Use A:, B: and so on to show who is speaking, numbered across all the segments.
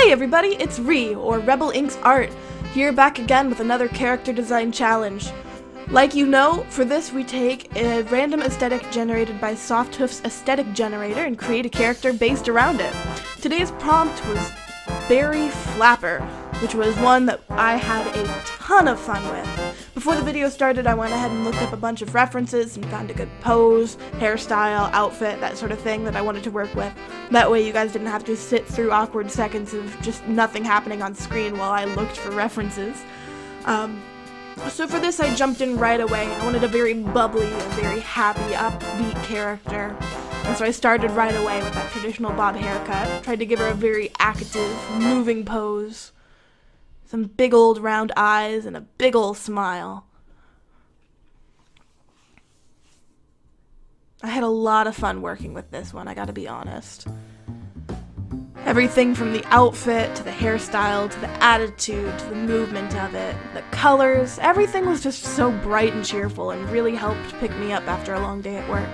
A: Hey everybody, it's Ree, or Rebel Inc.'s Art, here back again with another character design challenge. Like you know, for this we take a random aesthetic generated by Softhoof's aesthetic generator and create a character based around it. Today's prompt was Berry Flapper, which was one that I had a ton of fun with. Before the video started, I went ahead and looked up a bunch of references and found a good pose, hairstyle, outfit, that sort of thing that I wanted to work with. That way you guys didn't have to sit through awkward seconds of just nothing happening on screen while I looked for references. So for this I jumped in right away. I wanted a very bubbly, a very happy, upbeat character. And so I started right away with that traditional bob haircut. Tried to give her a very active, moving pose. Some big old round eyes and a big old smile. I had a lot of fun working with this one, I gotta be honest. Everything from the outfit, to the hairstyle, to the attitude, to the movement of it, the colors, everything was just so bright and cheerful and really helped pick me up after a long day at work.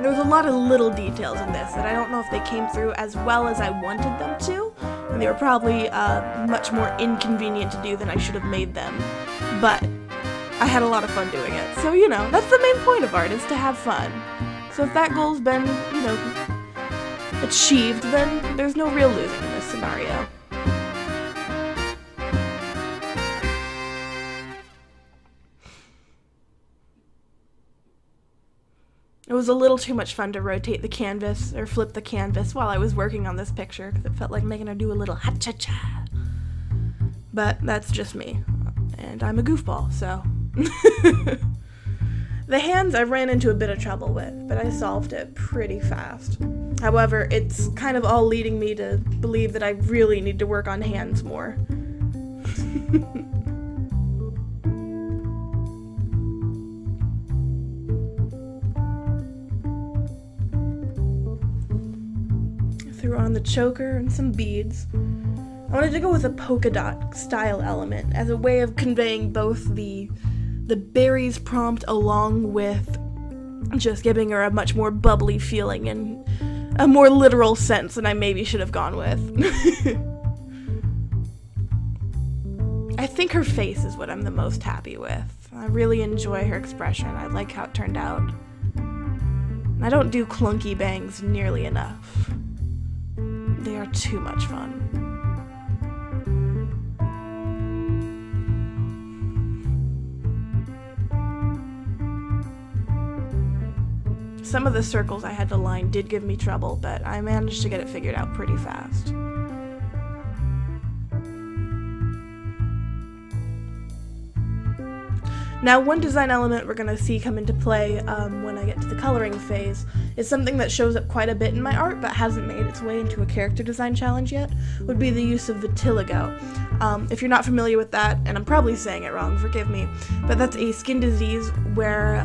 A: There was a lot of little details in this that I don't know if they came through as well as I wanted them to, and they were probably much more inconvenient to do than I should have made them, but I had a lot of fun doing it. So, you know, that's the main point of art, is to have fun. So if that goal's been, you know, achieved, then there's no real losing in this scenario. It was a little too much fun to rotate the canvas, or flip the canvas, while I was working on this picture, because it felt like making her do a little ha-cha-cha. But that's just me, and I'm a goofball, so. The hands I ran into a bit of trouble with, but I solved it pretty fast. However, it's kind of all leading me to believe that I really need to work on hands more. Threw on the choker and some beads. I wanted to go with a polka dot style element as a way of conveying both the berries prompt along with just giving her a much more bubbly feeling and a more literal sense than I maybe should have gone with. I think her face is what I'm the most happy with. I really enjoy her expression. I like how it turned out. I don't do clunky bangs nearly enough. They are too much fun. Some of the circles I had to line did give me trouble, but I managed to get it figured out pretty fast. Now, one design element we're going to see come into play when I get to the coloring phase is something that shows up quite a bit in my art but hasn't made its way into a character design challenge yet, would be the use of vitiligo. If you're not familiar with that, and I'm probably saying it wrong, forgive me, but that's a skin disease where,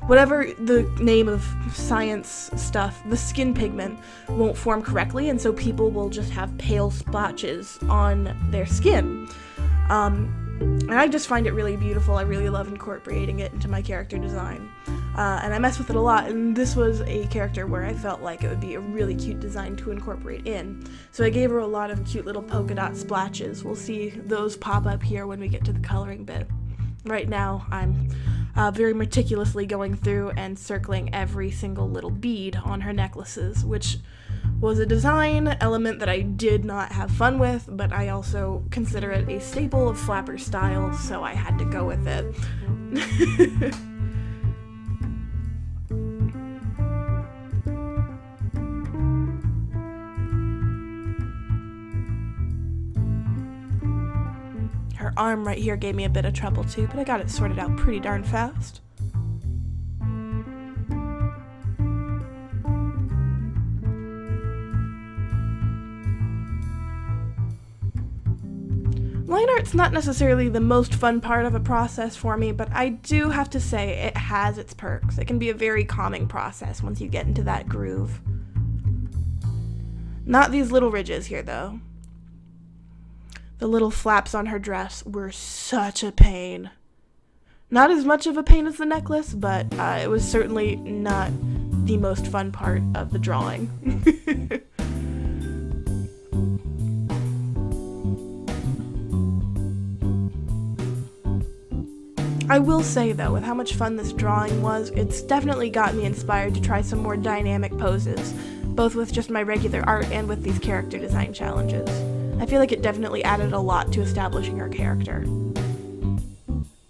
A: whatever the name of science stuff, the skin pigment won't form correctly, and so people will just have pale splotches on their skin. And I just find it really beautiful. I really love incorporating it into my character design. And I mess with it a lot, and this was a character where I felt like it would be a really cute design to incorporate in. So I gave her a lot of cute little polka dot splatches. We'll see those pop up here when we get to the coloring bit. Right now, I'm very meticulously going through and circling every single little bead on her necklaces, which was a design element that I did not have fun with, but I also consider it a staple of flapper style, so I had to go with it. Her arm right here gave me a bit of trouble too, but I got it sorted out pretty darn fast. Line art's not necessarily the most fun part of a process for me, but I do have to say it has its perks. It can be a very calming process once you get into that groove. Not these little ridges here, though. The little flaps on her dress were such a pain. Not as much of a pain as the necklace, but it was certainly not the most fun part of the drawing. I will say, though, with how much fun this drawing was, it's definitely got me inspired to try some more dynamic poses, both with just my regular art and with these character design challenges. I feel like it definitely added a lot to establishing her character.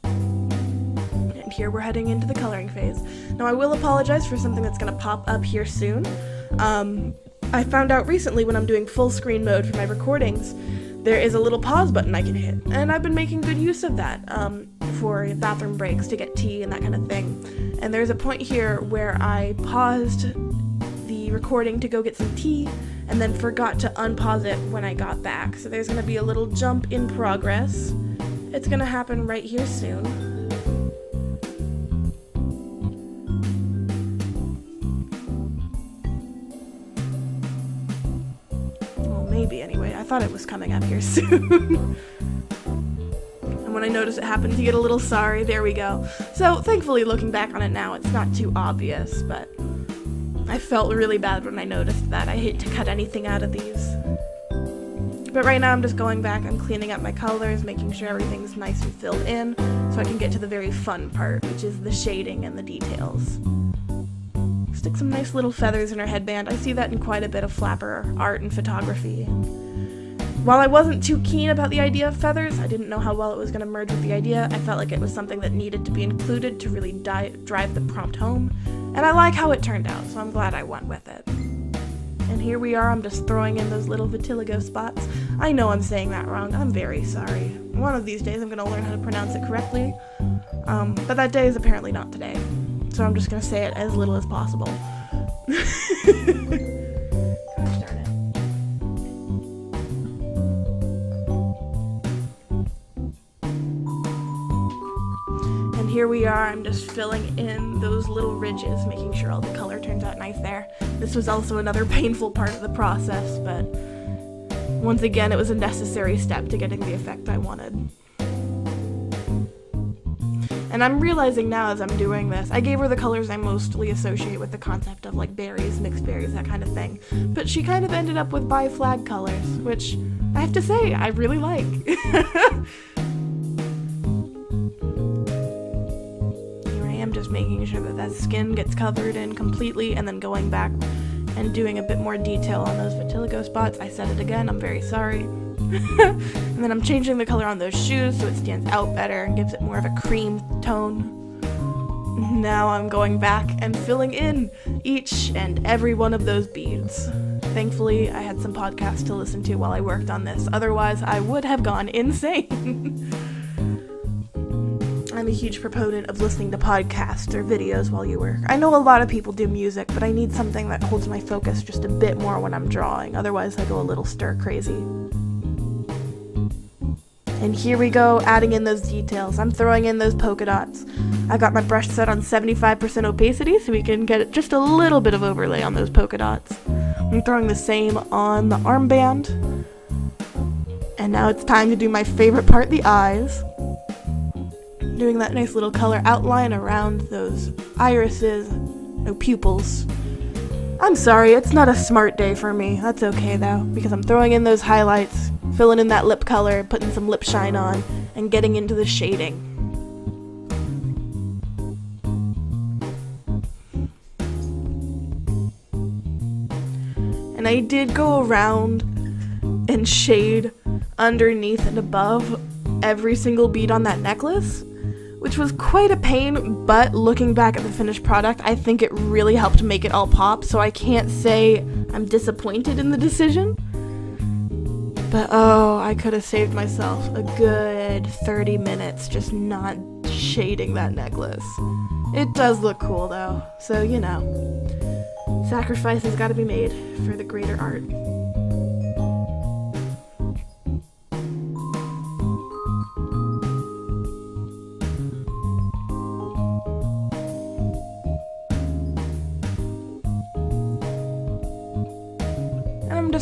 A: And here we're heading into the coloring phase. Now, I will apologize for something that's going to pop up here soon. I found out recently when I'm doing full screen mode for my recordings, there is a little pause button I can hit, and I've been making good use of that for bathroom breaks to get tea and that kind of thing. And there's a point here where I paused the recording to go get some tea and then forgot to unpause it when I got back. So there's going to be a little jump in progress. It's going to happen right here soon. Well, maybe anyway. I thought it was coming up here soon. And when I noticed it happened to get a little sorry, there we go. So thankfully, looking back on it now, it's not too obvious, but I felt really bad when I noticed that. I hate to cut anything out of these. But right now I'm just going back, I'm cleaning up my colors, making sure everything's nice and filled in, so I can get to the very fun part, which is the shading and the details. Stick some nice little feathers in her headband. I see that in quite a bit of flapper art and photography. While I wasn't too keen about the idea of feathers, I didn't know how well it was going to merge with the idea. I felt like it was something that needed to be included to really drive the prompt home. And I like how it turned out, so I'm glad I went with it. And here we are, I'm just throwing in those little vitiligo spots. I know I'm saying that wrong, I'm very sorry. One of these days I'm going to learn how to pronounce it correctly. But that day is apparently not today. So I'm just going to say it as little as possible. Gosh darn it. And here we are, I'm just filling in those little ridges, making sure all the color turns out nice there. This was also another painful part of the process, but once again, it was a necessary step to getting the effect I wanted. And I'm realizing now as I'm doing this, I gave her the colors I mostly associate with the concept of like berries, mixed berries, that kind of thing. But she kind of ended up with bi-flag colors, which I have to say, I really like. Just making sure that skin gets covered in completely and then going back and doing a bit more detail on those vitiligo spots. I said it again, I'm very sorry. And then I'm changing the color on those shoes so it stands out better and gives it more of a cream tone. Now I'm going back and filling in each and every one of those beads. Thankfully, I had some podcasts to listen to while I worked on this, otherwise I would have gone insane. I'm a huge proponent of listening to podcasts or videos while you work. I know a lot of people do music, but I need something that holds my focus just a bit more when I'm drawing, otherwise I go a little stir crazy. And here we go, adding in those details. I'm throwing in those polka dots. I got my brush set on 75% opacity so we can get just a little bit of overlay on those polka dots. I'm throwing the same on the armband. And now it's time to do my favorite part, the eyes. Doing that nice little color outline around those irises, no pupils. I'm sorry, it's not a smart day for me. That's okay though, because I'm throwing in those highlights, filling in that lip color, putting some lip shine on, and getting into the shading. And I did go around and shade underneath and above every single bead on that necklace, which was quite a pain, but looking back at the finished product, I think it really helped make it all pop, so I can't say I'm disappointed in the decision. But oh, I could have saved myself a good 30 minutes just not shading that necklace. It does look cool though, so you know, sacrifice has got to be made for the greater art.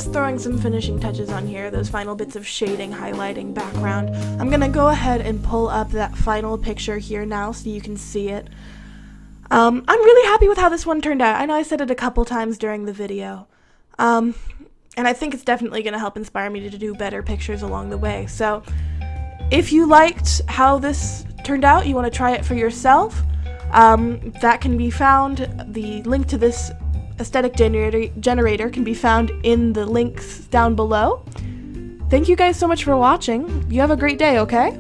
A: just throwing some finishing touches on here, those final bits of shading, highlighting, background. I'm gonna go ahead and pull up that final picture here now so you can see it. I'm really happy with how this one turned out. I know I said it a couple times during the video. And I think it's definitely gonna help inspire me to do better pictures along the way. So if you liked how this turned out, you want to try it for yourself, that can be found, the link to this aesthetic generator can be found in the links down below. Thank you guys so much for watching. You have a great day, okay?